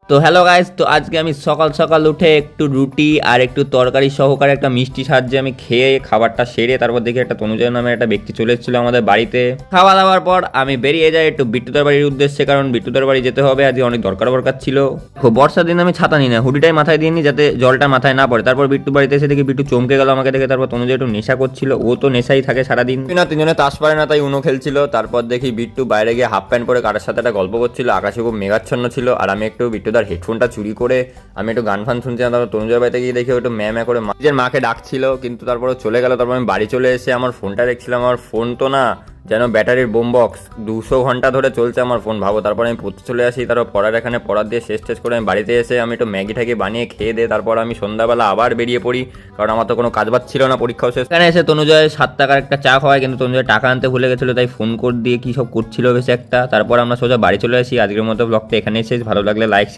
তো hello guys, তো আজকে আমি সকাল সকাল উঠে একটু রুটি আর একটু তরকারি সহকারে একটা মিষ্টি সাহায্যে আমি খেয়ে খাবারটা সেরে তারপর দেখি একটা তনুজয় নামের একটা ব্যক্তি চলে এসেছিল আমাদের বাড়িতে। খাওয়া দাওয়ার পর আমি বেরিয়ে যাই একটু বিট্টুদার বাড়ির উদ্দেশ্যে, কারণ বিট্টুদার বাড়ি যেতে হবে, আজকে অনেক দরকার ছিল। খুব বর্ষার দিন আমি ছাতা নিই না, হুডিটাই মাথায় দিয়ে নিই যাতে জলটা মাথায় না পড়ে। তারপর বিট্টু বাড়িতে এসে দেখি বিট্টু চমকে গেল আমাকে দেখে। তারপর তনুজয় একটু নেশা করছিল, ও তো নেশাই থাকে সারাদিন না, তিনজনে তাস পারে না তাই উনো খেলছিল। তারপর দেখি বিট্টু বাইরে গিয়ে হাফ প্যান্ট পরে কারোর সাথে একটা গল্প করছিল, আকাশে খুব মেঘাচ্ছন্ন ছিল। আর আমি একটু বিট্টুদার হেডফোনটা চুরি করে আমি একটু গান ফান শুনছিলাম। তারপর তনুজয়ের বাড়িতে গিয়ে দেখি একটু ম্যাম করে নিজের মাকে ডাকছিল, কিন্তু তারপরে চলে গেল। তারপর আমি বাড়ি চলে এসে আমার ফোনটা দেখছিলাম, আমার ফোন তো না যেন ব্যাটারির বোম বক্স, 200 ঘন্টা ধরে চলছে আমার ফোন, ভাবো। তারপর আমি পড়তে চলে আসি, তারপর পড়ার এখানে পড়ার দিয়ে শেষ করে আমি বাড়িতে এসে আমি একটু ম্যাগি ঠ্যাগি বানিয়ে খেয়ে দিয়ে তারপর আমি সন্ধ্যাবেলা আবার বেরিয়ে পড়ি, কারণ আমার তো কোনো কাজ বাজ ছিল না, পরীক্ষাও শেষ। এখানে এসে তনুজয় 7 টাকার একটা চা খাওয়ায়, কিন্তু তনুজয় টাকা আনতে ভুলে গেছিলো, তাই ফোন কোড দিয়ে কী সব করছিল বেশ একটা। তারপর আমরা সোজা বাড়ি চলে আসি। আজকের মতো ব্লগটা এখানেই শেষ। ভালো লাগলে লাইক শেয়ার